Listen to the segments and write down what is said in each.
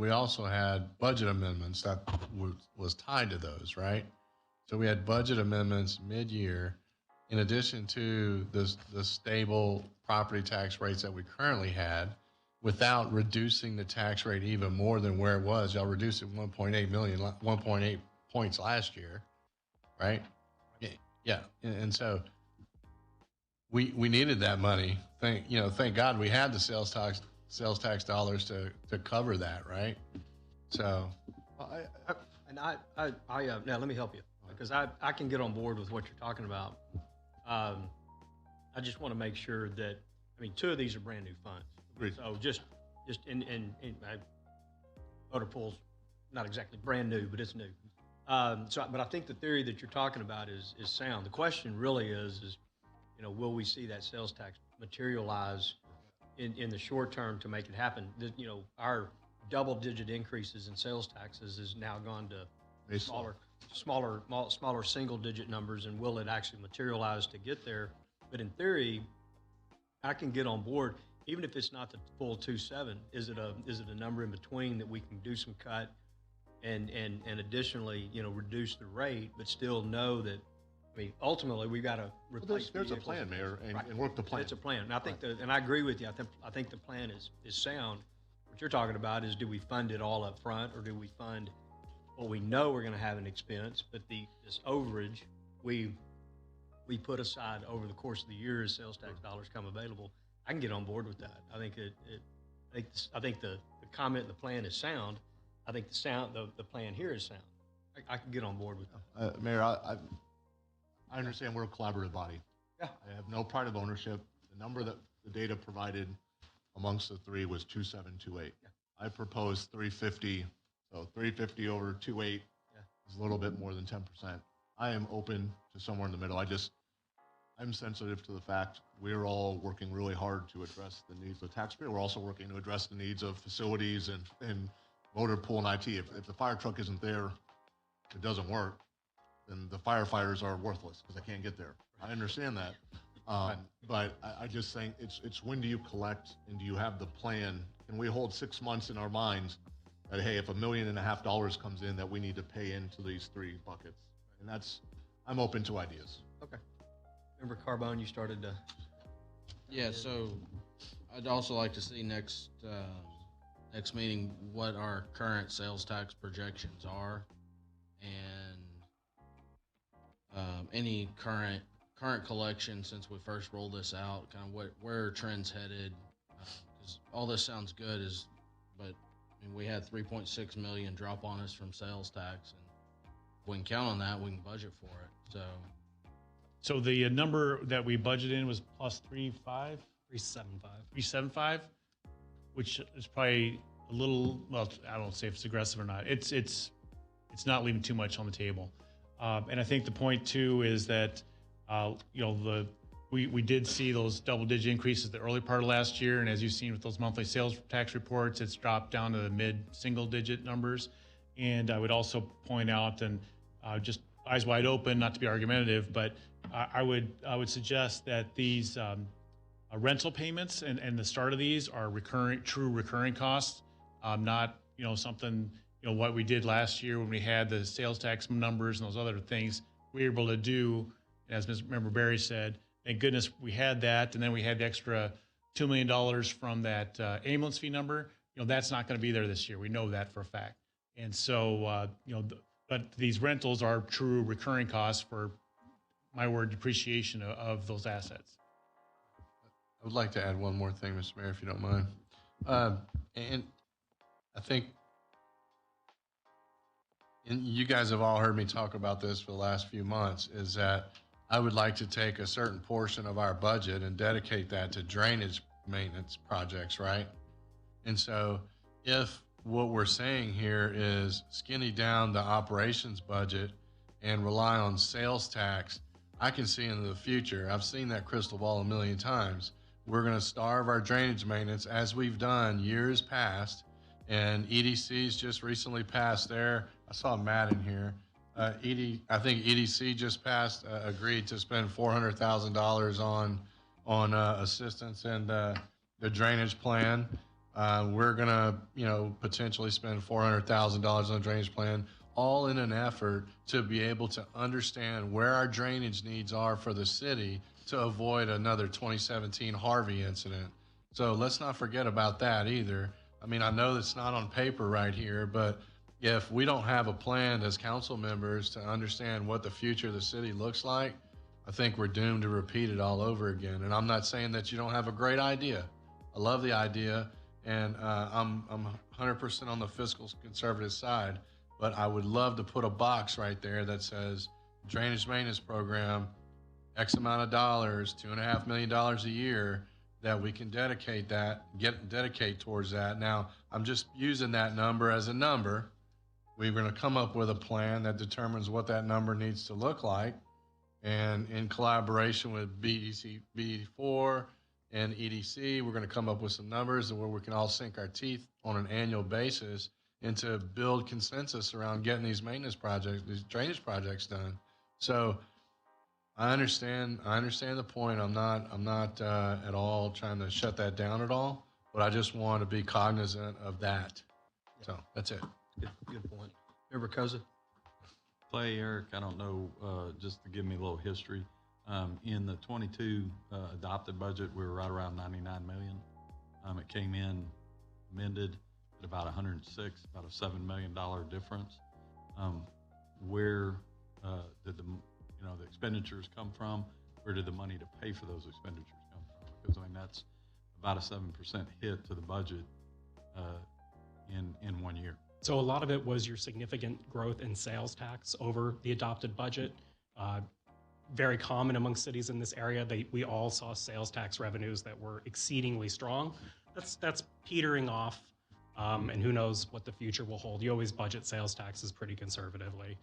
we also had budget amendments that was tied to those, right? So we had budget amendments mid-year, in addition to the stable property tax rates that we currently had, without reducing the tax rate even more than where it was. Y'all reduced it 1.8 points last year, right? Yeah, yeah. And so we needed that money. Thank God we had the sales tax dollars to cover that, right? So Now let me help you because I can get on board with what you're talking about. I just want to make sure that, I mean, two of these are brand new funds. Agreed. So just in voter pool's not exactly brand new, but it's new. But I think the theory that you're talking about is sound. The question really is, will we see that sales tax materialize in the short term to make it happen? Our double-digit increases in sales taxes has now gone to smaller single-digit numbers, and will it actually materialize to get there? But in theory, I can get on board, even if it's not the full 2.7. Is it a number in between that we can do some cut and additionally, reduce the rate, but still know that, I mean, ultimately we've got to replace. There's a plan, Mayor, and work the plan. It's a plan, and I think and I agree with you. I think the plan is sound. What you're talking about is, do we fund it all up front, or do we fund what we know we're going to have an expense, but this overage we put aside over the course of the year as sales tax dollars come available? I can get on board with that. I think I think the comment, the plan is sound. I think the plan here is sound. I can get on board with that. Mayor, I understand we're a collaborative body. Yeah. I have no pride of ownership. The number that the data provided amongst the three was 2.728. Yeah. I proposed 350. So 350 over 2.8 is a little bit more than 10%. I am open to somewhere in the middle. I'm sensitive to the fact we're all working really hard to address the needs of the taxpayer. We're also working to address the needs of facilities and motor pool and IT. If the fire truck isn't there, it doesn't work, then the firefighters are worthless because they can't get there. I understand that. But I just think it's when do you collect and do you have the plan? Can we hold 6 months in our minds that, hey, if $1.5 million comes in, that we need to pay into these three buckets? And I'm open to ideas. Okay. Remember, Carbone, you started to. Yeah, so I'd also like to see next meeting what our current sales tax projections are, and any current collection since we first rolled this out, kind of where trends headed. Because all this sounds good, but I mean, we had 3.6 million drop on us from sales tax, and if we can count on that, we can budget for it. So the number that we budgeted in was plus 3.5? 3.75. 3.75, which is probably a little, well, I don't say if it's aggressive or not. It's not leaving too much on the table. And I think the point too is that, we did see those double-digit increases the early part of last year, and as you've seen with those monthly sales tax reports, it's dropped down to the mid-single-digit numbers. And I would also point out, and just eyes wide open, not to be argumentative, but I would suggest that these rental payments and the start of these are true recurring costs, not something what we did last year when we had the sales tax numbers and those other things we were able to do. As Member Berry said, thank goodness we had that, and then we had the extra $2 million from that ambulance fee number. That's not going to be there this year. We know that for a fact. And so, but these rentals are true recurring costs for, my word, depreciation of those assets. I would like to add one more thing, Mr. Mayor, if you don't mind. And I think, and you guys have all heard me talk about this for the last few months, is that I would like to take a certain portion of our budget and dedicate that to drainage maintenance projects, right? And so if what we're saying here is skinny down the operations budget and rely on sales tax, I can see into the future, I've seen that crystal ball a million times, we're going to starve our drainage maintenance as we've done years past. And EDC's just recently passed I saw Matt in here. I think EDC just passed, agreed to spend $400,000 on assistance and the drainage plan. We're gonna, potentially spend $400,000 on a drainage plan, all in an effort to be able to understand where our drainage needs are for the city to avoid another 2017 Harvey incident. So let's not forget about that either. I mean, I know that's not on paper right here, but if we don't have a plan as council members to understand what the future of the city looks like, I think we're doomed to repeat it all over again. And I'm not saying that you don't have a great idea. I love the idea, and I'm 100% on the fiscal conservative side, but I would love to put a box right there that says drainage maintenance program, X amount of dollars, $2.5 million a year, that we can dedicate towards that. Now, I'm just using that number as a number. We're going to come up with a plan that determines what that number needs to look like. And in collaboration with BD4 and EDC, we're going to come up with some numbers and where we can all sink our teeth on an annual basis and to build consensus around getting these maintenance projects, these drainage projects done. So I understand the point. I'm not at all trying to shut that down at all, but I just want to be cognizant of that. So that's it. Good point. Member Koza? Clay, Eric, I don't know, just to give me a little history. In the 22 adopted budget, we were right around 99 million. It came in amended at about 106, about a $7 million difference. Where did the expenditures come from? Where did the money to pay for those expenditures come from? Because I mean, that's about a 7% hit to the budget in 1 year. So a lot of it was your significant growth in sales tax over the adopted budget. Very common among cities in this area. We all saw sales tax revenues that were exceedingly strong. That's petering off, and who knows what the future will hold. You always budget sales taxes pretty conservatively.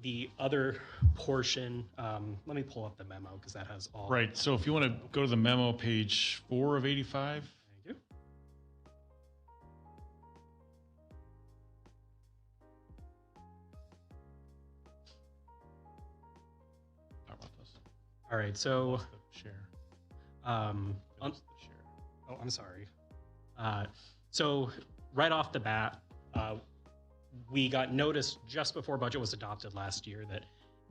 The other portion, let me pull up the memo because that has all. Right. So if you want to go to the memo, page 4 of 85. Thank you. Talk about this. All right. So, Share. on, Just the share. oh, I'm sorry. So right off the bat, we got notice just before budget was adopted last year that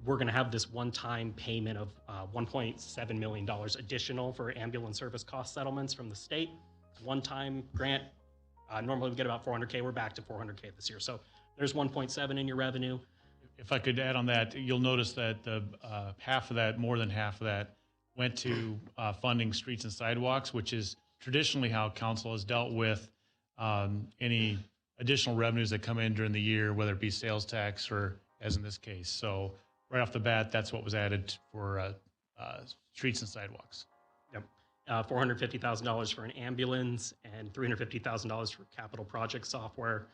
we're going to have this one-time payment of $1.7 million additional for ambulance service cost settlements from the state. One-time grant. Normally we get about $400K. We're back to $400K this year. So there's 1.7 in your revenue. If I could add on that, you'll notice that the half of that, more than half of that, went to funding streets and sidewalks, which is traditionally how council has dealt with any additional revenues that come in during the year, whether it be sales tax or as in this case. So right off the bat, that's what was added for streets and sidewalks. Yep. $450,000 for an ambulance and $350,000 for capital project software.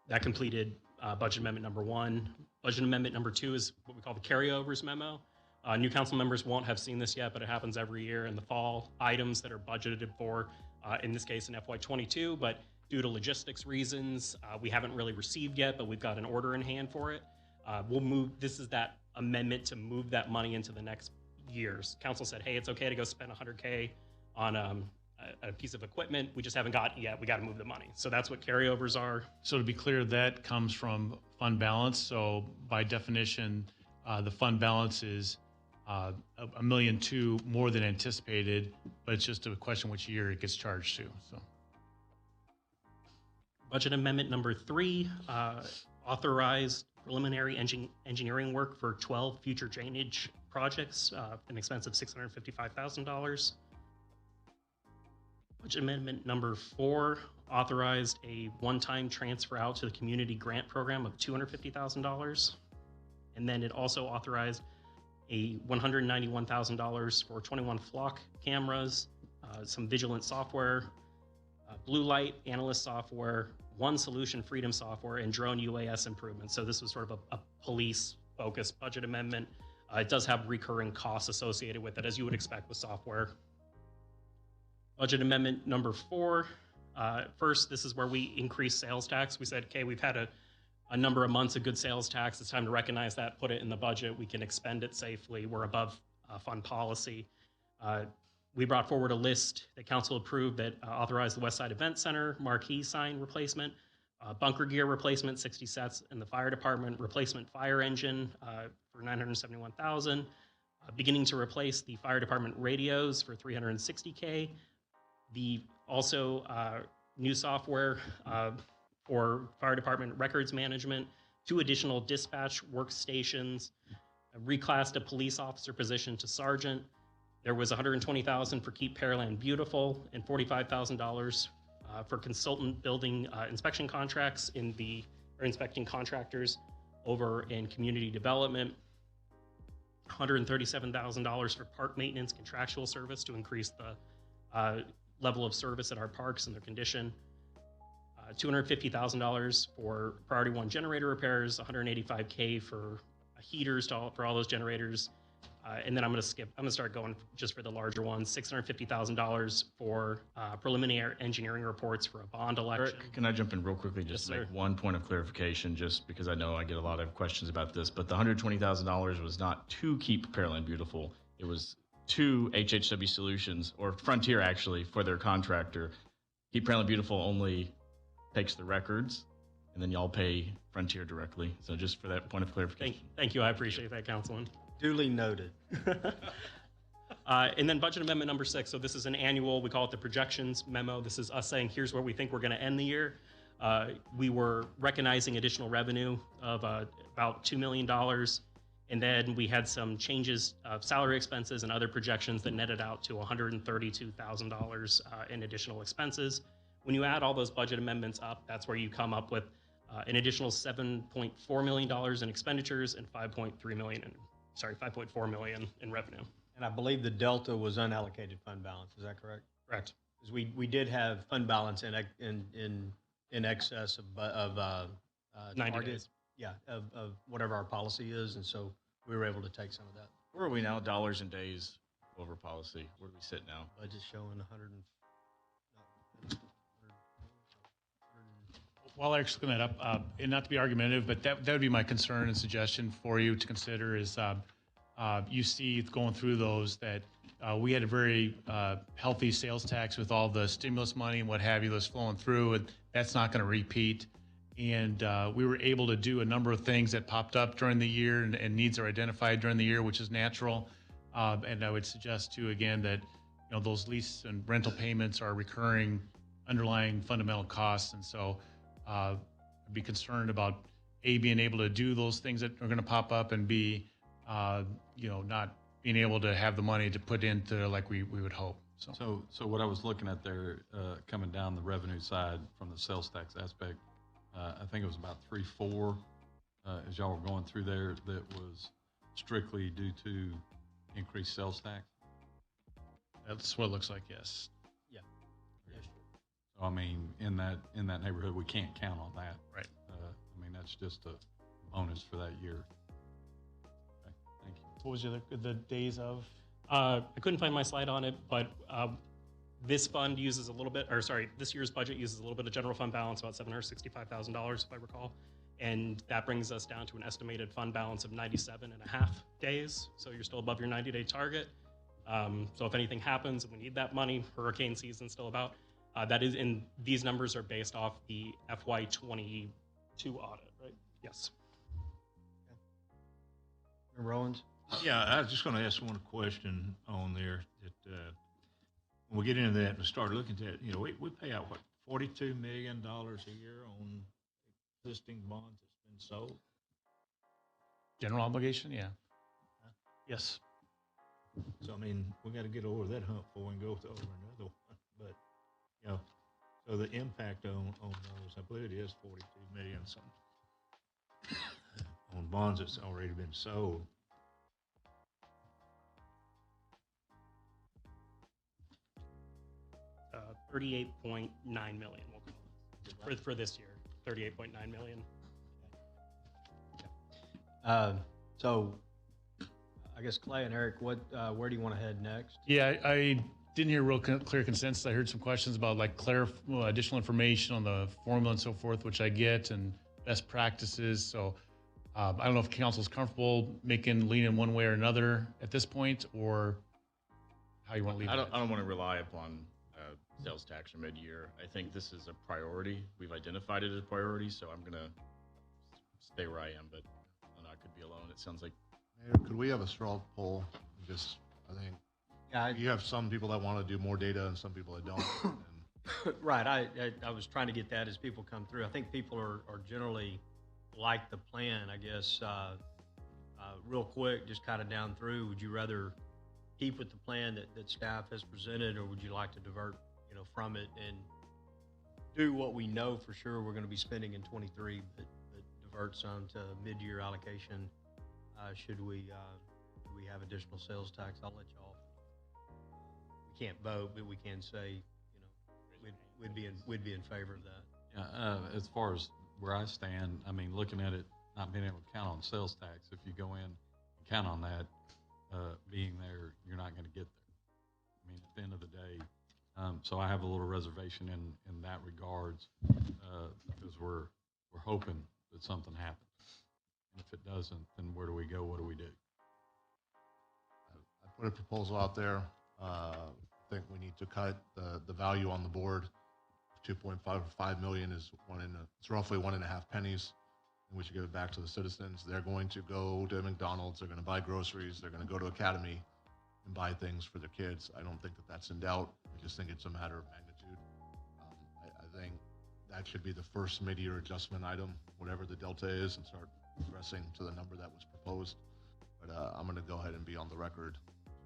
That completed budget amendment number 1. Budget amendment number 2 is what we call the carryovers memo. New council members won't have seen this yet, but it happens every year in the fall. Items that are budgeted for, in this case in FY22, but due to logistics reasons, we haven't really received yet, but we've got an order in hand for it. We'll move, this is that amendment to move that money into the next years. Council said, hey, it's okay to go spend $100K on a piece of equipment. We just haven't got it yet. We got to move the money. So that's what carryovers are. So to be clear, that comes from fund balance. So by definition, the fund balance is $1.2 million more than anticipated, but it's just a question which year it gets charged to. So. Budget amendment number 3, authorized preliminary engineering work for 12 future drainage projects, an expense of $655,000. Budget amendment number 4 authorized a one-time transfer out to the community grant program of $250,000. And then it also authorized a $191,000 for 21 flock cameras, some vigilant software, blue light analyst software, One Solution Freedom software, and drone UAS improvements. So this was sort of a police-focused budget amendment. It does have recurring costs associated with it, as you would expect with software. Budget amendment number 4. First, this is where we increase sales tax. We said, okay, we've had a number of months of good sales tax. It's time to recognize that, put it in the budget. We can expend it safely. We're above fund policy. We brought forward a list that council approved that authorized the West Side Event Center marquee sign replacement, bunker gear replacement, 60 sets in the fire department, replacement fire engine for $971,000, beginning to replace the fire department radios for $360K, the also new software for fire department records management, 2 additional dispatch workstations, reclassed a police officer position to sergeant. There was $120,000 for Keep Pearland Beautiful and $45,000 for consultant building inspection contracts or inspecting contractors over in community development. $137,000 for park maintenance contractual service to increase the level of service at our parks and their condition. $250,000 for Priority 1 generator repairs, $185K for heaters for all those generators. And then I'm going to start going just for the larger ones. $650,000 for preliminary engineering reports for a bond election. Eric, can I jump in real quickly just Yes, to make sir. one point of clarification, just because I know I get a lot of questions about this, but the $120,000 was not to keep Pearland Beautiful. It was to HHW Solutions, or Frontier actually, for their contractor. Keep Pearland Beautiful only takes the records, and then y'all pay Frontier directly. So just for that point of clarification. Thank you. I appreciate that, Councilman. Duly noted. And then budget amendment number 6. So this is an annual, we call it the projections memo. This is us saying, here's where we think we're going to end the year. We were recognizing additional revenue of about $2 million. And then we had some changes of salary expenses and other projections that netted out to $132,000 in additional expenses. When you add all those budget amendments up, that's where you come up with an additional $7.4 million in expenditures and $5.4 million in revenue. And I believe the delta was unallocated fund balance. Is that correct? Correct. Because we did have fund balance in excess of 90 target. days. Yeah, of whatever our policy is, and so we were able to take some of that. Where are we now, dollars and days over policy? Where do we sit now? Budget showing 100. While Eric's looking that up, and not to be argumentative, but that would be my concern and suggestion for you to consider is you see going through those that we had a very healthy sales tax with all the stimulus money and what have you that's flowing through, and that's not going to repeat. And we were able to do a number of things that popped up during the year and needs are identified during the year, which is natural. And I would suggest too, again, that those lease and rental payments are recurring underlying fundamental costs. And so I'd be concerned about A, being able to do those things that are going to pop up, and B, not being able to have the money to put into like we would hope. So what I was looking at there, coming down the revenue side from the sales tax aspect, I think it was about 3.4 as y'all were going through there that was strictly due to increased sales tax. That's what it looks like, yes. So I mean, in that neighborhood, we can't count on that. Right. I mean, that's just a bonus for that year. Okay, thank you. What was the days of? I couldn't find my slide on it, but this fund uses this year's budget uses a little bit of general fund balance, about $765,000, if I recall. And that brings us down to an estimated fund balance of 97.5 days. So you're still above your 90-day target. So if anything happens and we need that money, hurricane season's still about, these numbers are based off the FY22 audit, right? Yes. Rowans? Yeah, I was just going to ask one question on there that when we get into that and start looking at it, we pay out, what, $42 million a year on existing bonds that's been sold? General obligation, yeah. Yes. So, I mean, we got to get over that hump before we can go to over another one. But, so the impact on those, I believe it is 42 million something on bonds that's already been sold. $38.9 million, we'll call it, for this year. $38.9 million. So I guess Clay and Eric, where do you want to head next? Yeah, I didn't hear real clear consensus. I heard some questions about like additional information on the formula and so forth, which I get, and best practices. So I don't know if council's comfortable leaning one way or another at this point, or how you want to leave I it. don't want to rely upon sales tax or mid-year. I think this is a priority. We've identified it as a priority, so I'm going to stay where I am, but I don't know, I could be alone. It sounds like Mayor, could we have a straw poll? Just, I think, Yeah, you have some people that want to do more data and some people that don't. And right. I was trying to get that as people come through. I think people are generally like the plan, I guess. Real quick, just kind of down through, would you rather keep with the plan that staff has presented, or would you like to divert, from it and do what we know for sure we're going to be spending in 23, but divert some to mid-year allocation? Should we have additional sales tax? I'll let y'all. We can't vote, but we can say, we'd be in favor of that. Yeah, as far as where I stand, I mean, looking at it, not being able to count on sales tax, if you go in and count on that being there, you're not going to get there. I mean, at the end of the day, so I have a little reservation in that regards because we're hoping that something happens. And if it doesn't, then where do we go? What do we do? I put a proposal out there. I think we need to cut the value on the board. 2.5 million is it's roughly 1.5 pennies, and we should give it back to the citizens. They're going to go to McDonald's, they're going to buy groceries, they're going to go to Academy and buy things for their kids. I don't think that that's in doubt. I just think it's a matter of magnitude. I think that should be the first mid-year adjustment item, whatever the delta is, and start progressing to the number that was proposed. But I'm going to go ahead and be on the record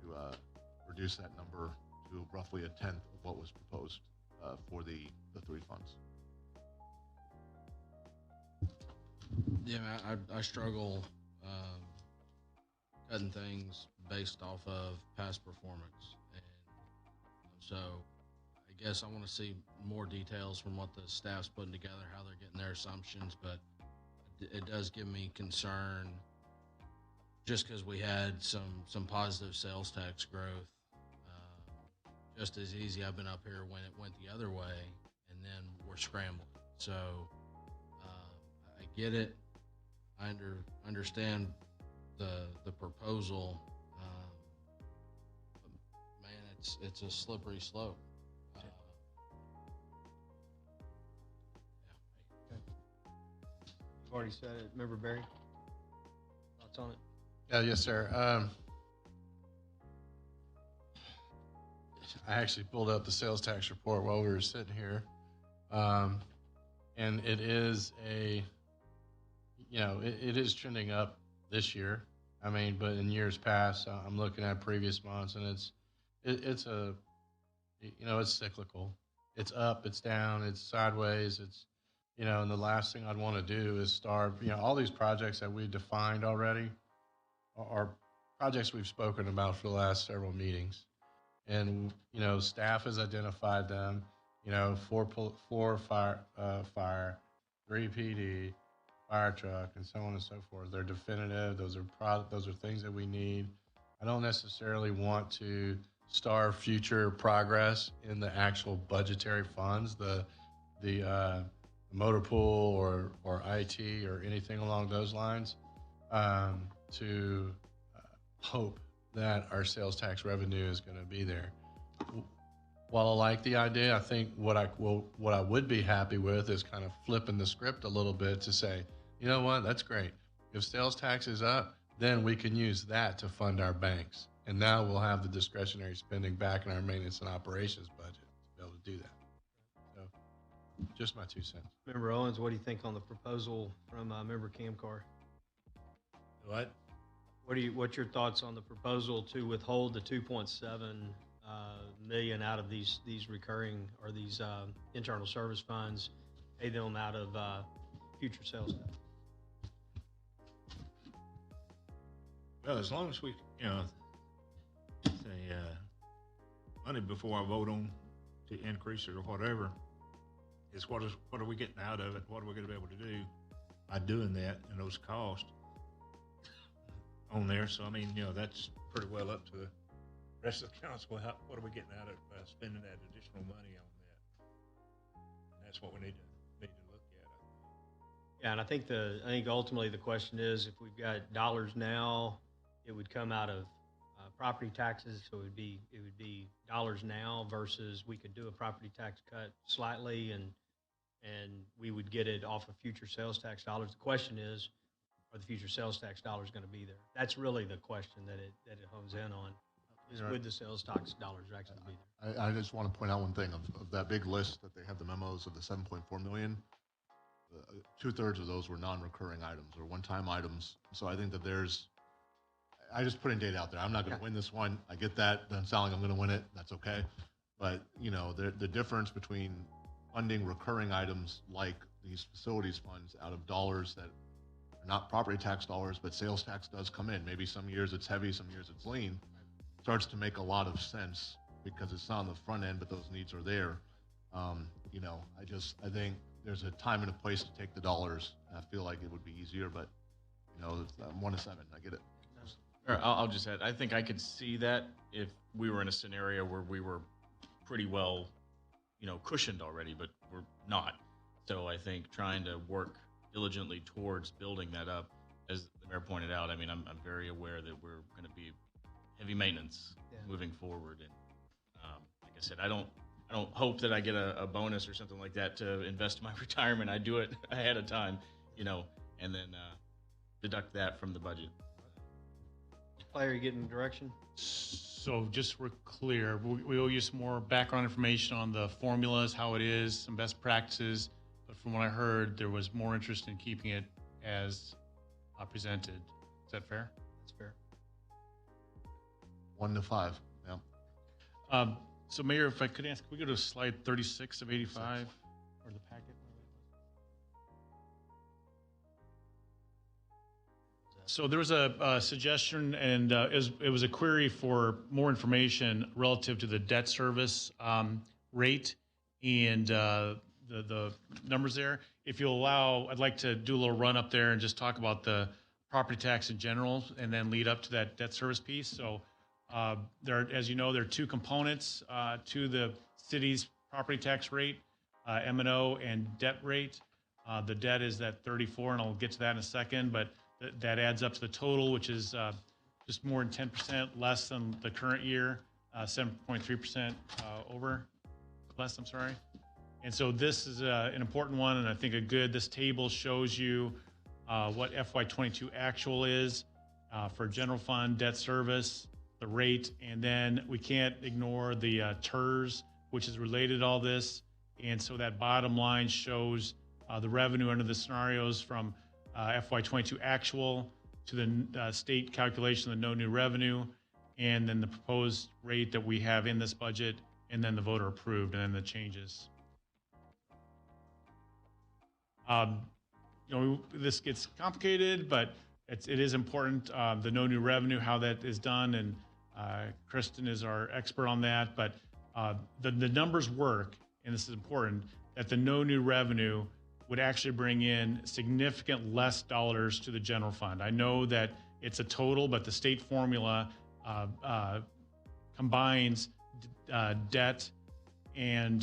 to reduce that number to roughly a tenth of what was proposed for the three funds. Yeah, I struggle cutting things based off of past performance, and so I guess I want to see more details from what the staff's putting together, how they're getting their assumptions. But it does give me concern, just because we had some positive sales tax growth. Just as easy, I've been up here when it went the other way, and then we're scrambling. So I get it. I understand the proposal. But man, it's a slippery slope. You've already said it. Member Barry, thoughts on it? Yes, sir. I actually pulled up the sales tax report while we were sitting here. And it is it is trending up this year. I mean, but in years past, I'm looking at previous months, and it's cyclical. It's up, it's down, it's sideways. And the last thing I'd want to do is start, all these projects that we defined already are projects we've spoken about for the last several meetings. And, staff has identified them, 4 fire, 3 PD, fire truck, and so on and so forth. They're definitive. Those are things that we need. I don't necessarily want to starve future progress in the actual budgetary funds, the motor pool or IT or anything along those lines, to hope that our sales tax revenue is going to be there. While I like the idea, I think what I would be happy with is kind of flipping the script a little bit to say, you know what, that's great. If sales tax is up, then we can use that to fund our banks. And now we'll have the discretionary spending back in our maintenance and operations budget to be able to do that. So just my 2 cents. Member Owens, what do you think on the proposal from Member Camcar? What? What's your thoughts on the proposal to withhold the 2.7 million out of these recurring or these internal service funds, pay them out of future sales tax? Well, as long as we, say money before I vote on to increase it or whatever, is what are we getting out of it? What are we going to be able to do by doing that and those costs on there? So I mean, that's pretty well up to the rest of the council. What are we getting out of spending that additional money on that? And that's what we need to look at. Yeah, and I think ultimately the question is, if we've got dollars now, it would come out of property taxes, so it would be dollars now versus we could do a property tax cut slightly and we would get it off of future sales tax dollars. The question is, are the future sales tax dollars going to be there? That's really the question that it hones in on. Is would the sales tax dollars actually be there? I just want to point out one thing of that big list that they have the memos of the 7.4 million. 2/3 of those were non-recurring items or one-time items. So I think that I just put in data out there. I'm not going to win this one. I get that. Doesn't sound like I'm going to win it. That's okay. But the difference between funding recurring items like these facilities funds out of dollars that are not property tax dollars, but sales tax does come in. Maybe some years it's heavy, some years it's lean. Starts to make a lot of sense because it's not on the front end, but those needs are there. I think there's a time and a place to take the dollars. I feel like it would be easier, but it's 1 to 7. I get it. I'll just add, I think I could see that if we were in a scenario where we were pretty well, cushioned already, but we're not. So I think trying to work diligently towards building that up, as the mayor pointed out, I'm very aware that we're going to be heavy maintenance moving forward. And like I said, I don't hope that I get a bonus or something like that to invest in my retirement. I do it ahead of time, and then deduct that from the budget. Clay, are you getting direction? So just so we're clear, we will use some more background information on the formulas, how it is, some best practices. But from what I heard, there was more interest in keeping it as presented. Is that fair? That's fair. 1 to 5. Yeah. So Mayor, if I could ask, can we go to slide 36 of 85 or the packet? So there was a suggestion, and it was a query for more information relative to the debt service rate and the numbers there. If you'll allow, I'd like to do a little run up there and just talk about the property tax in general, and then lead up to that debt service piece. So as you know, there are two components to the city's property tax rate, M&O and debt rate. The debt is that 34, and I'll get to that in a second, but that adds up to the total, which is just more than 10% less than the current year, 7.3% less, I'm sorry. And so this is an important one, and I think this table shows you what FY22 actual is for general fund, debt service, the rate, and then we can't ignore the TERS, which is related to all this. And so that bottom line shows the revenue under the scenarios from FY22 actual to the state calculation of the no new revenue, and then the proposed rate that we have in this budget, and then the voter approved, and then the changes. This gets complicated, but it is important. The no new revenue, how that is done, and Kristen is our expert on that. But the numbers work, and this is important, that the no new revenue would actually bring in significant less dollars to the general fund. I know that it's a total, but the state formula combines debt and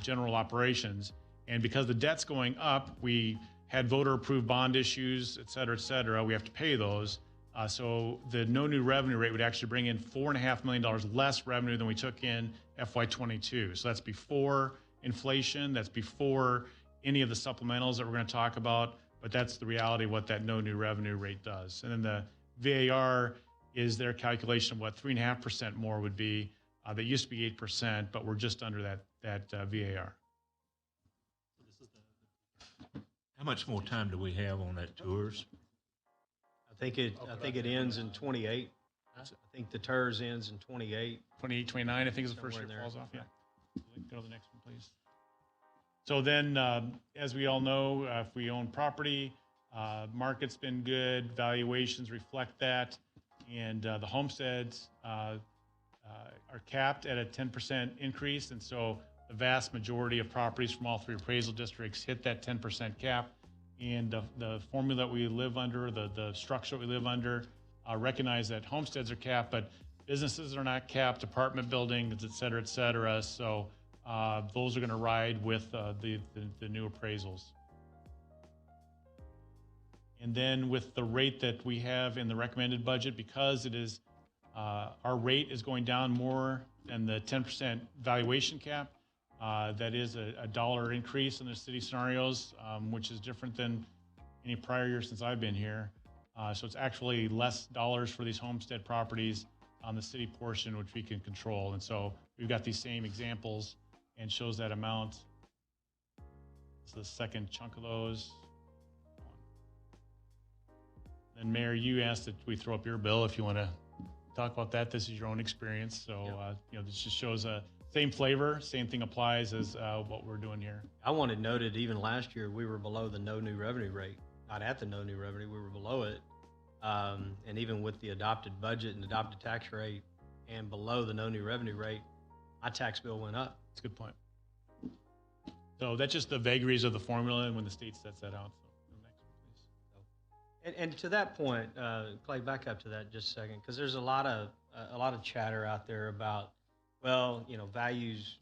general operations. And because the debt's going up, we had voter approved bond issues, et cetera, we have to pay those. So the no new revenue rate would actually bring in $4.5 million less revenue than we took in FY22. So that's before inflation, that's before any of the supplementals that we're going to talk about, but that's the reality of what that no new revenue rate does. And then the VAR is their calculation of what 3.5% more would be. That used to be 8%, but we're just under that VAR. How much more time do we have on that tours? I think it ends in 28. I think the TERS ends in 28. 28, 29, I think is the first year Somewhere it in falls off. Yeah. Go to the next one, please. So then, as we all know, if we own property, market's been good, valuations reflect that, and the homesteads are capped at a 10% increase, and so the vast majority of properties from all three appraisal districts hit that 10% cap, and the formula that we live under, the structure that we live under, recognize that homesteads are capped, but businesses are not capped, apartment buildings, et cetera, so those are going to ride with the new appraisals. And then with the rate that we have in the recommended budget, because it is Our rate is going down more than the 10% valuation cap. That is a dollar increase in the city scenarios, which is different than any prior year since I've been here. So it's actually less dollars for these homestead properties on the city portion, which we can control. And so we've got these same examples and shows that amount. It's the second chunk of those. And Mayor, you asked that we throw up your bill if you want to talk about that. This is your own experience. So, this just shows a same flavor, same thing applies as what we're doing here. I wanted noted even last year we were below the no new revenue rate, not at the no new revenue, we were below it. And even with the adopted budget and adopted tax rate and below the no new revenue rate, my tax bill went up. That's a good point. So that's just the vagaries of the formula and when the state sets that out. So next one, please. And to that point, Clay, back up to that just a second, because there's a lot of chatter out there about, well, values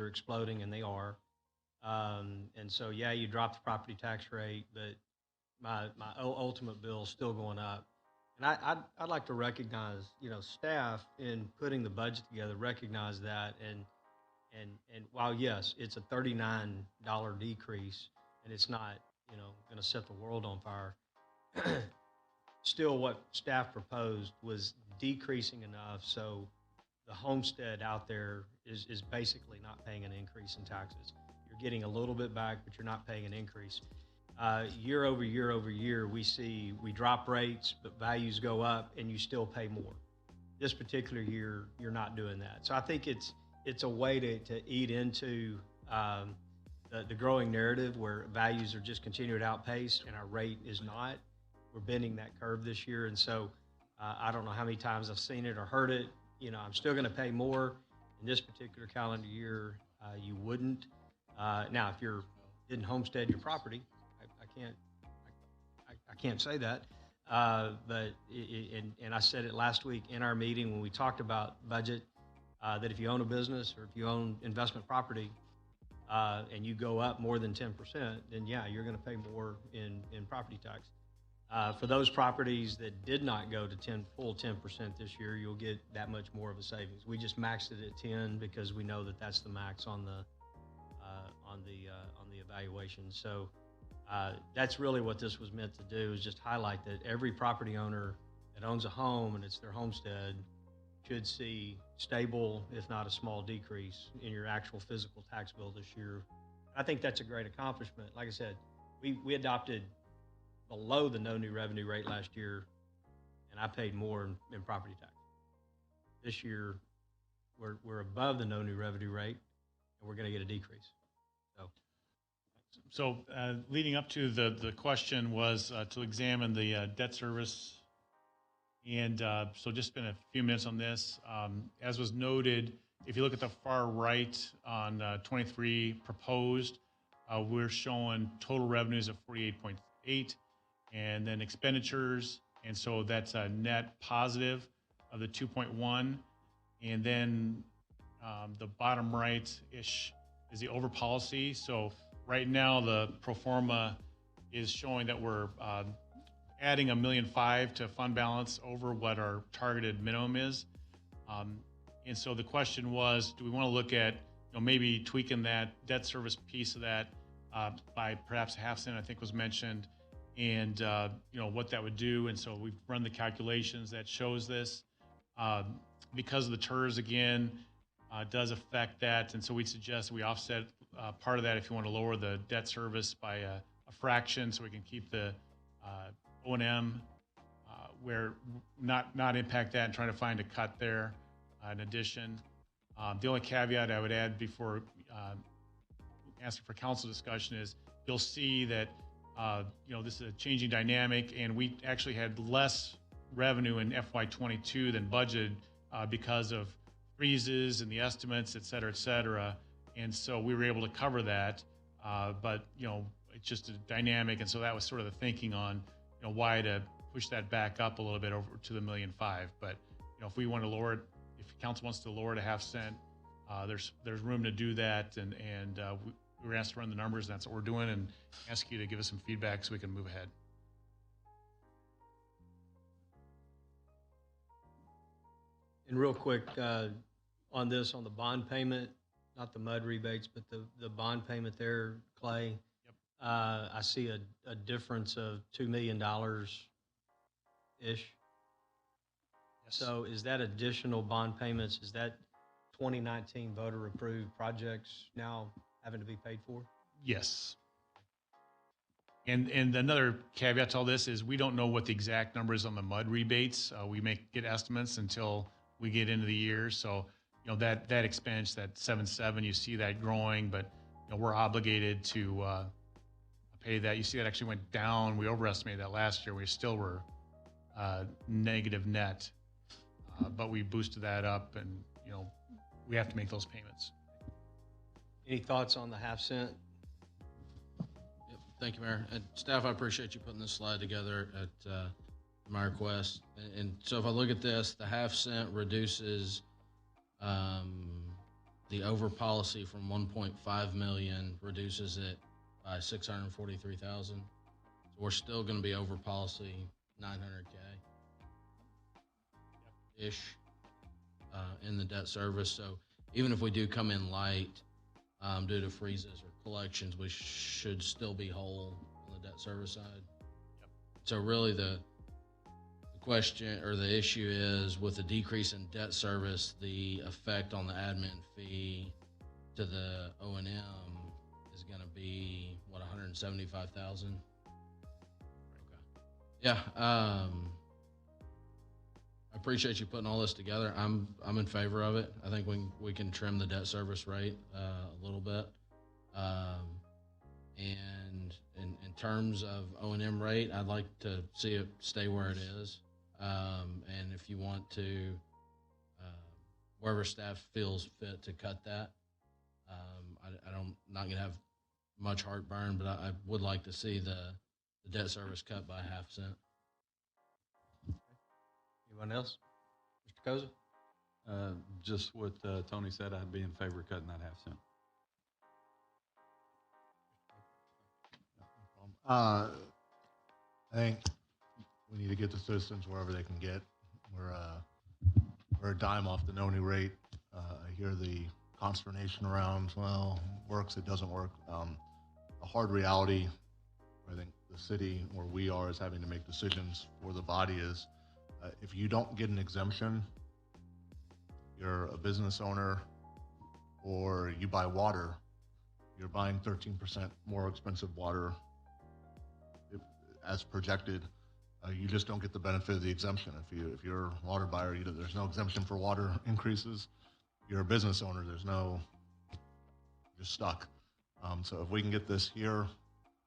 are exploding, and they are. And so, yeah, you drop the property tax rate, but my ultimate bill is still going up. And I'd like to recognize, staff in putting the budget together, recognize that. And while, yes, it's a $39 decrease, and it's not, going to set the world on fire, still what staff proposed was decreasing enough so the homestead out there is basically not paying an increase in taxes. You're getting a little bit back, but you're not paying an increase. Year over year, we drop rates, but values go up, and you still pay more. This particular year, you're not doing that. So I think it's a way to eat into the growing narrative where values are just continuing to outpace and our rate is not. We're bending that curve this year, and so I don't know how many times I've seen it or heard it. I'm still going to pay more in this particular calendar year. You wouldn't. Now, if you didn't homestead your property, I can't say that. But I said it last week in our meeting when we talked about budget, that if you own a business or if you own investment property and you go up more than 10%, then yeah, you're going to pay more in property tax. For those properties that did not go to full 10% this year, you'll get that much more of a savings. We just maxed it at 10 because we know that that's the max on the evaluation. So that's really what this was meant to do, is just highlight that every property owner that owns a home and it's their homestead should see stable, if not a small decrease in your actual physical tax bill this year. I think that's a great accomplishment. Like I said, we adopted below the no new revenue rate last year, and I paid more in property tax. This year, we're above the no new revenue rate, and we're going to get a decrease. So leading up to the question was to examine the debt service. And so just spend a few minutes on this. As was noted, if you look at the far right on 23 proposed, we're showing total revenues of 48.8 and then expenditures. And so that's a net positive of the 2.1. And then the bottom right-ish is the over policy. So right now, the pro forma is showing that we're adding $1.5 million to fund balance over what our targeted minimum is. And so the question was, do we want to look at maybe tweaking that debt service piece of that by perhaps $0.005, I think was mentioned, and what that would do. And so we've run the calculations that shows this. Because of the TERS, again, does affect that. And so we'd suggest we offset part of that if you want to lower the debt service by a fraction, so we can keep the O&M where not impact that, and trying to find a cut there in addition. The only caveat I would add before asking for council discussion is you'll see that this is a changing dynamic, and we actually had less revenue in FY22 than budgeted because of freezes and the estimates, et cetera, and so we were able to cover that. But it's just a dynamic, and so that was sort of the thinking on why to push that back up a little bit over to the $1.5 million. But if we want to lower it, if council wants to lower it $0.005, there's room to do that, and we were asked to run the numbers, and that's what we're doing, and ask you to give us some feedback so we can move ahead. And real quick, on this, on the bond payment, not the mud rebates, but the bond payment there, Clay. Yep. I see a difference of $2 million-ish. Yes. So is that additional bond payments, is that 2019 voter-approved projects now having to be paid for? Yes. And another caveat to all this is we don't know what the exact number is on the mud rebates. We get estimates until we get into the year. So, you know, that expense, that 7.7, you see that growing, but you know, we're obligated to pay that. You see that actually went down. We overestimated that last year. We still were negative net, but we boosted that up, and you know, we have to make those payments. Any thoughts on the half cent? Yep. Thank you, Mayor. And staff, I appreciate you putting this slide together at my request. And so if I look at this, the half cent reduces the over policy from 1.5 million, reduces it by 643,000. So we're still going to be over policy 900K ish in the debt service. So even if we do come in light due to freezes or collections, we should still be whole on the debt service side. Yep. So really the question or the issue is, with the decrease in debt service, the effect on the admin fee to the O&M is going to be what, 175,000? Okay. Yeah. I appreciate you putting all this together. I'm in favor of it. I think we can trim the debt service rate a little bit. And in terms of O&M rate, I'd like to see it stay where it is. And if you want to, wherever staff feels fit to cut that, I'm not going to have much heartburn, but I would like to see the debt service cut by 0.5 cent. Anyone else? Mr. Koza? Just what Tony said, I'd be in favor of cutting that 0.5 cent. I think we need to get the citizens wherever they can get. We're a dime off the NONI rate. I hear the consternation around, well, it works, it doesn't work. The hard reality, I think the city where we are is having to make decisions for the body is, if you don't get an exemption, you're a business owner, or you buy water, you're buying 13% more expensive water as projected. You just don't get the benefit of the exemption. If you're a water buyer, there's no exemption for water increases. You're a business owner, you're stuck. So if we can get this here,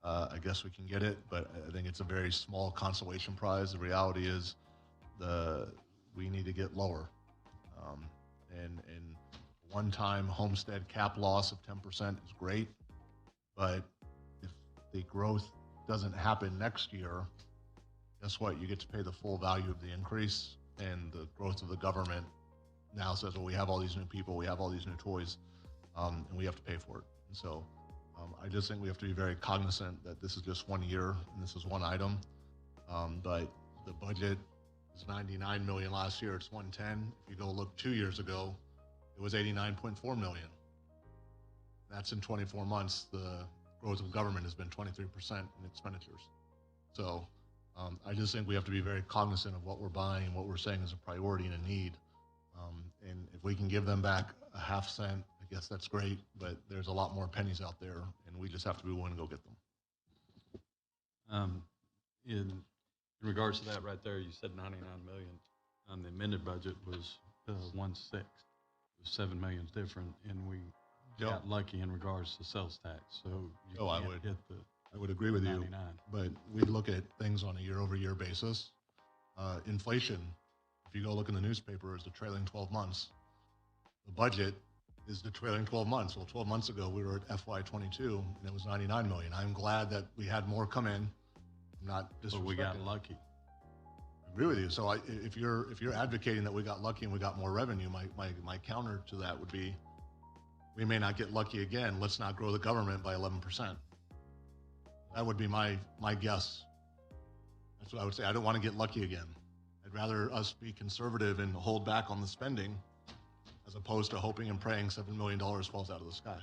I guess we can get it, but I think it's a very small consolation prize. The reality is we need to get lower. And one-time homestead cap loss of 10% is great, but if the growth doesn't happen next year, guess what? You get to pay the full value of the increase, and the growth of the government now says, well, we have all these new people, we have all these new toys, and we have to pay for it. And so I just think we have to be very cognizant that this is just 1 year and this is one item. But the budget is 99 million last year, it's 110. If you go look 2 years ago, it was 89.4 million. That's in 24 months. The growth of government has been 23% in expenditures. So I just think we have to be very cognizant of what we're buying and what we're saying is a priority and a need. And if we can give them back a 0.5 cent, I guess that's great, but there's a lot more pennies out there, and we just have to be willing to go get them. In regards to that right there, you said 99 million. The amended budget was 1.6. It was 7 million different, and we got lucky in regards to sales tax. So you can't hit the I would agree with 99. you, but we look at things on a year-over-year basis. Inflation, if you go look in the newspaper, is the trailing 12 months. The budget is the trailing 12 months. Well, 12 months ago, we were at FY22, and it was 99 million. I'm glad that we had more come in. I'm not disrespecting. But we got lucky. I agree with you. So if you're advocating that we got lucky and we got more revenue, my counter to that would be, we may not get lucky again. Let's not grow the government by 11%. That would be my guess. That's what I would say. I don't want to get lucky again. I'd rather us be conservative and hold back on the spending as opposed to hoping and praying $7 million falls out of the sky.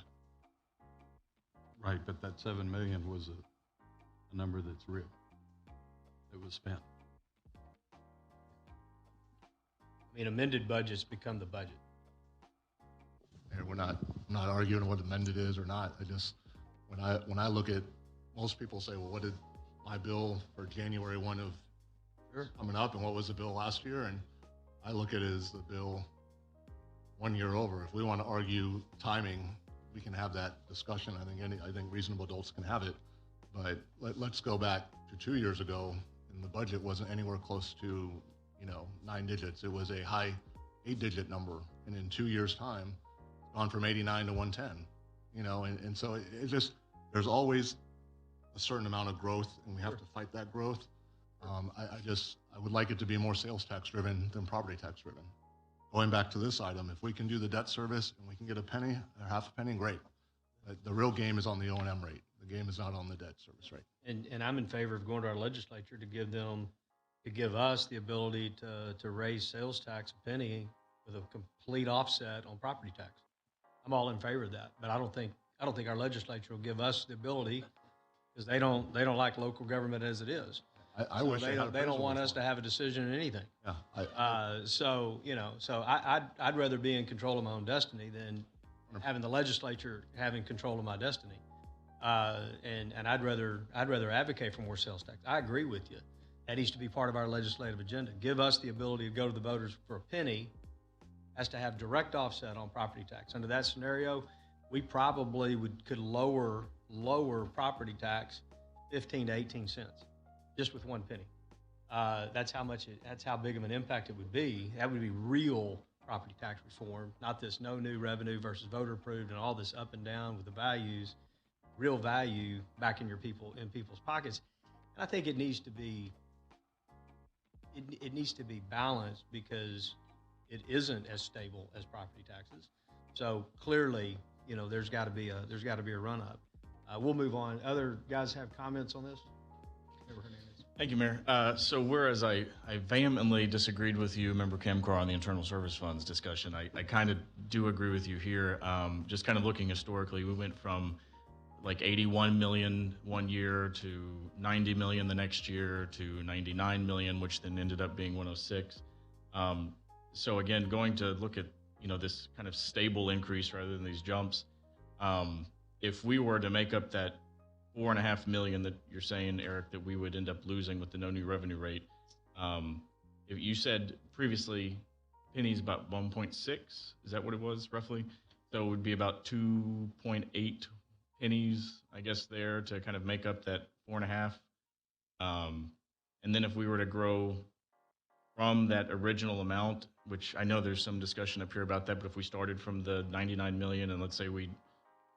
Right, but that 7 million was a number that's real. It was spent. I mean, amended budgets become the budget. And we're not arguing what amended is or not. I just, when I look at, most people say, well, what did my bill for January 1 of coming up and what was the bill last year? And I look at it as the bill 1 year over. If we want to argue timing, we can have that discussion. I think reasonable adults can have it. But let's go back to 2 years ago, and the budget wasn't anywhere close to 9 digits. It was a high 8-digit number, and in 2 years' time, gone from 89 to 110. And so it just, there's always a certain amount of growth, and we have to fight that growth. I would like it to be more sales tax driven than property tax driven. Going back to this item, if we can do the debt service and we can get a penny or half a penny, great. But the real game is on the O&M rate. The game is not on the debt service rate. And I'm in favor of going to our legislature to give us the ability to raise sales tax a penny with a complete offset on property tax. I'm all in favor of that, but I don't think our legislature will give us the ability because they don't like local government as it is. I wish they don't want us to have a decision in anything. Yeah, so I'd rather be in control of my own destiny than having the legislature having control of my destiny. And I'd rather advocate for more sales tax. I agree with you. That needs to be part of our legislative agenda. Give us the ability to go to the voters for a penny as to have direct offset on property tax. Under that scenario, we probably could lower property tax 15 to 18 cents just with 1 penny. That's how big of an impact it would be. That would be real property tax reform, not this no new revenue versus voter approved and all this up and down with the values, real value back in people's pockets. And I think it needs to be balanced because it isn't as stable as property taxes. So clearly, there's got to be a run up. We'll move on. Other guys have comments on this? Thank you, Mayor. So whereas I vehemently disagreed with you, Member Kamkar, on the internal service funds discussion, I kind of do agree with you here. Just kind of looking historically, we went from like 81 million one year to 90 million the next year to 99 million, which then ended up being 106. So again, going to look at this kind of stable increase rather than these jumps. If we were to make up that 4.5 million that you're saying, Eric, that we would end up losing with the no new revenue rate, if you said previously pennies about 1.6, is that what it was roughly? So it would be about 2.8 pennies, I guess, there to kind of make up that 4.5. And then if we were to grow from that original amount, which I know there's some discussion up here about that, but if we started from the 99 million and let's say we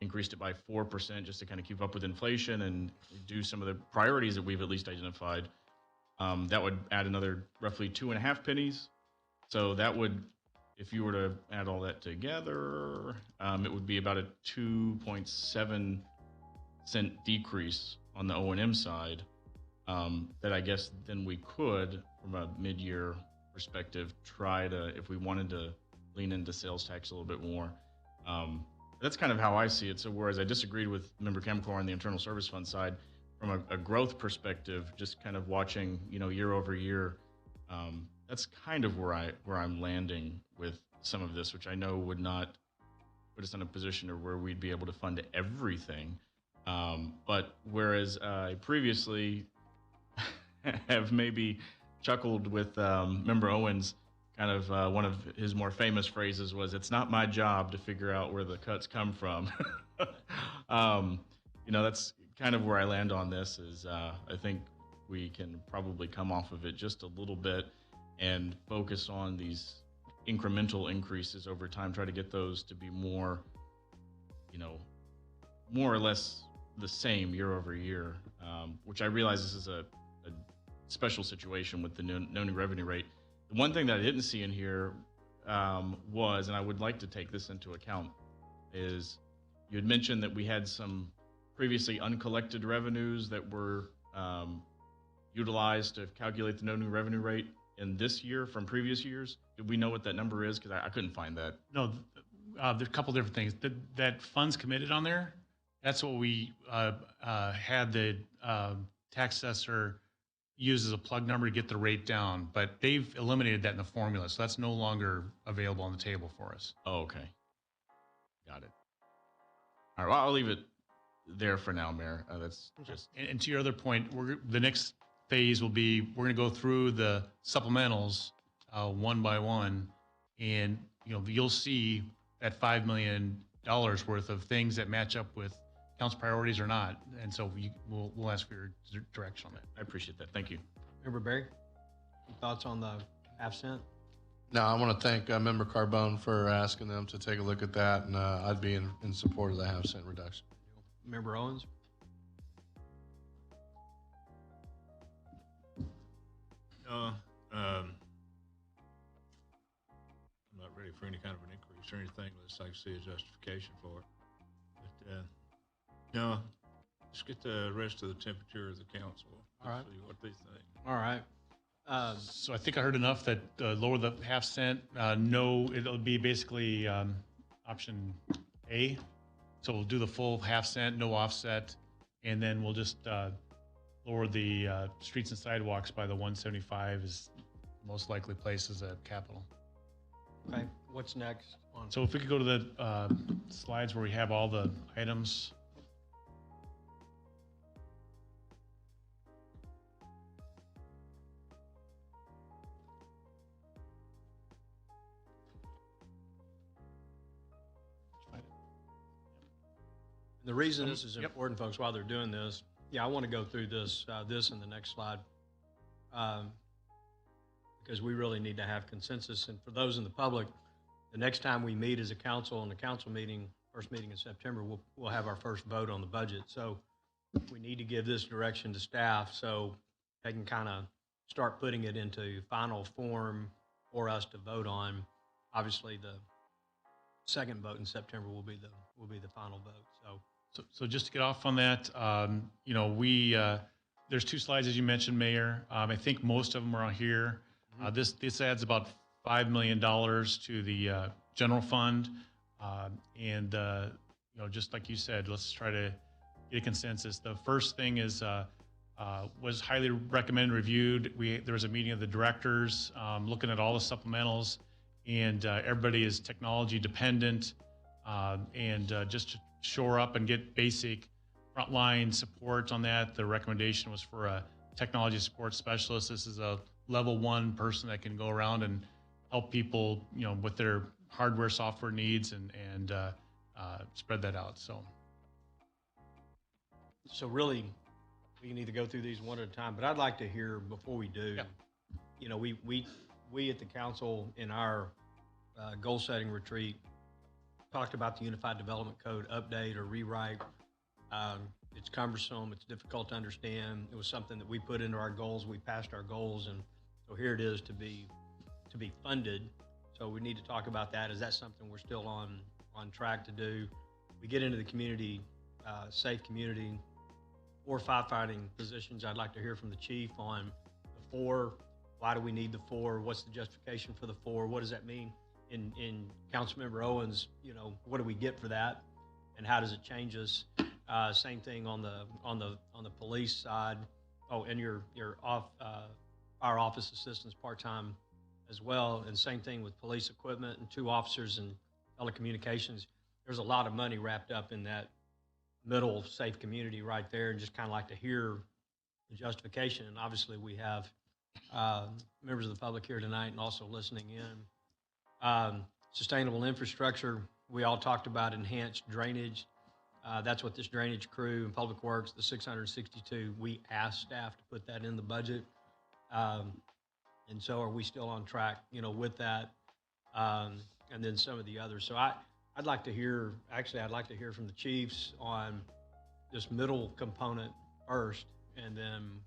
increased it by 4% just to kind of keep up with inflation and do some of the priorities that we've at least identified, that would add another roughly 2.5 pennies. So that would, if you were to add all that together, it would be about a 2.7 cent decrease on the O&M side. That I guess then we could, from a mid-year perspective, try to, if we wanted to lean into sales tax a little bit more. That's kind of how I see it. So whereas I disagreed with Member Kamkar on the internal service fund side, from a growth perspective, just kind of watching, year over year, that's kind of where I'm landing with some of this, which I know would not put us in a position where we'd be able to fund everything. But whereas I previously have maybe chuckled with Member Owens, kind of one of his more famous phrases was, "It's not my job to figure out where the cuts come from." That's kind of where I land on this is I think we can probably come off of it just a little bit and focus on these incremental increases over time, try to get those to be more, more or less the same year over year, which I realize this is a special situation with the no new revenue rate. The one thing that I didn't see in here was, and I would like to take this into account, is you had mentioned that we had some previously uncollected revenues that were utilized to calculate the no new revenue rate. in this year from previous years? Do we know what that number is? Because I couldn't find that. No, there's a couple different things. That funds committed on there, that's what we had the tax assessor use as a plug number to get the rate down, but they've eliminated that in the formula, so that's no longer available on the table for us. Oh, okay. Got it. All right, well, I'll leave it there for now, Mayor. That's just, And to your other point, the next phase will be, we're going to go through the supplementals one by one, and you'll see that $5 million worth of things that match up with council priorities or not, and so we'll ask for your direction on that. I appreciate that. Thank you. Member Barry, any thoughts on the half cent? No, I want to thank Member Carbone for asking them to take a look at that, and I'd be in support of the half-cent reduction. Member Owens? No, I'm not ready for any kind of an increase or anything unless I see a justification for it. But, no, let's get the rest of the temperature of the council. All right. See what they think. All right. So I think I heard enough that lower the half cent. No, it'll be basically option A. So we'll do the full half cent, no offset, and then we'll just lower the streets and sidewalks by the 175 is most likely places at capital. Okay, what's next? So if we could go to the slides where we have all the items. The reason this is Yep. important, folks, while they're doing this, I want to go through this in the next slide, because we really need to have consensus. And for those in the public, the next time we meet as a council in the council meeting, first meeting in September, we'll have our first vote on the budget. So we need to give this direction to staff so they can kind of start putting it into final form for us to vote on. Obviously, the second vote in September will be the final vote. So just to get off on that, there's two slides, as you mentioned, Mayor. I think most of them are on here. This adds about $5 million to the general fund. And just like you said, let's try to get a consensus. The first thing is was highly recommended, reviewed. There was a meeting of the directors looking at all the supplementals, and everybody is technology dependent, and just to shore up and get basic frontline support on that. The recommendation was for a technology support specialist. This is a level 1 person that can go around and help people, with their hardware, software needs, and spread that out. So really, we need to go through these one at a time, but I'd like to hear, before we do, we at the council in our goal setting retreat talked about the Unified Development Code update or rewrite. It's cumbersome, it's difficult to understand. It was something that we put into our goals, we passed our goals, and so here it is to be funded. So we need to talk about that. Is that something we're still on track to do? We get into the community, safe community or firefighting positions. I'd like to hear from the chief on the 4. Why do we need the 4? What's the justification for the 4? What does that mean? In Councilmember Owens, what do we get for that, and how does it change us? Same thing on the police side. Oh, and your fire office assistants part-time as well, and same thing with police equipment and 2 officers and telecommunications. There's a lot of money wrapped up in that middle safe community right there, and just kind of like to hear the justification. And obviously we have members of the public here tonight and also listening in. Sustainable infrastructure, we all talked about enhanced drainage. That's what this drainage crew and Public Works, the 662, we asked staff to put that in the budget. And so are we still on track, with that? And then some of the others. So I'd like to hear from the chiefs on this middle component first, and then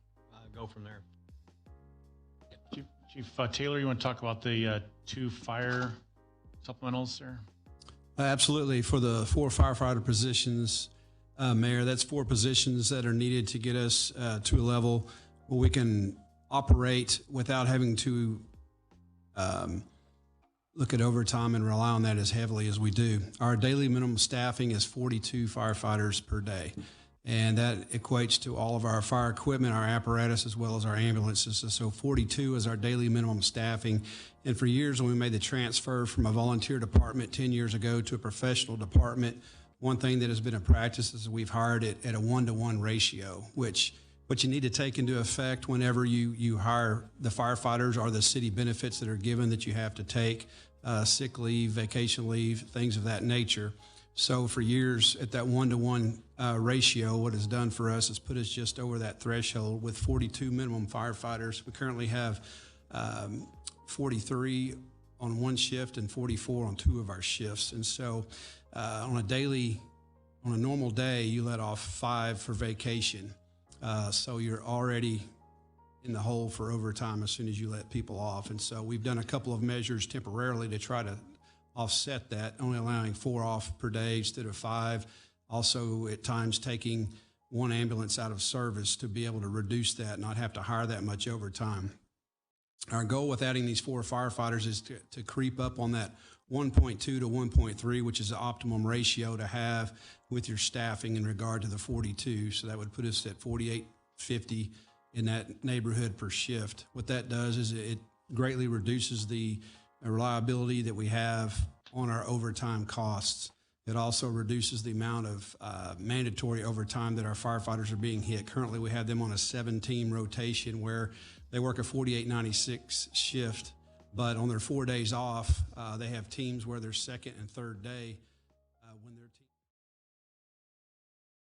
go from there. Chief Taylor, you want to talk about the 2 fire supplementals, sir? Absolutely. For the 4 firefighter positions, Mayor, that's 4 positions that are needed to get us to a level where we can operate without having to look at overtime and rely on that as heavily as we do. Our daily minimum staffing is 42 firefighters per day, and that equates to all of our fire equipment, our apparatus, as well as our ambulances. So 42 is our daily minimum staffing. And for years, when we made the transfer from a volunteer department 10 years ago to a professional department, one thing that has been a practice is we've hired it at a 1-to-1 ratio, which what you need to take into effect whenever you hire the firefighters are the city benefits that are given that you have to take, sick leave, vacation leave, things of that nature. So for years at that 1-to-1 ratio, what it's done for us is put us just over that threshold with 42 minimum firefighters. We currently have 43 on one shift and 44 on two of our shifts. And so on a normal day, you let off 5 for vacation. So you're already in the hole for overtime as soon as you let people off. And so we've done a couple of measures temporarily to try to offset that, only allowing 4 off per day instead of 5. Also, at times, taking 1 ambulance out of service to be able to reduce that, not have to hire that much overtime. Our goal with adding these 4 firefighters is to creep up on that 1.2 to 1.3, which is the optimum ratio to have with your staffing in regard to the 42. So that would put us at 48.50 in that neighborhood per shift. What that does is it greatly reduces the reliability that we have on our overtime costs. It also reduces the amount of mandatory overtime that our firefighters are being hit. Currently, we have them on a 7-team rotation where they work a 48-96 shift, but on their 4 days off, they have teams where their second and third day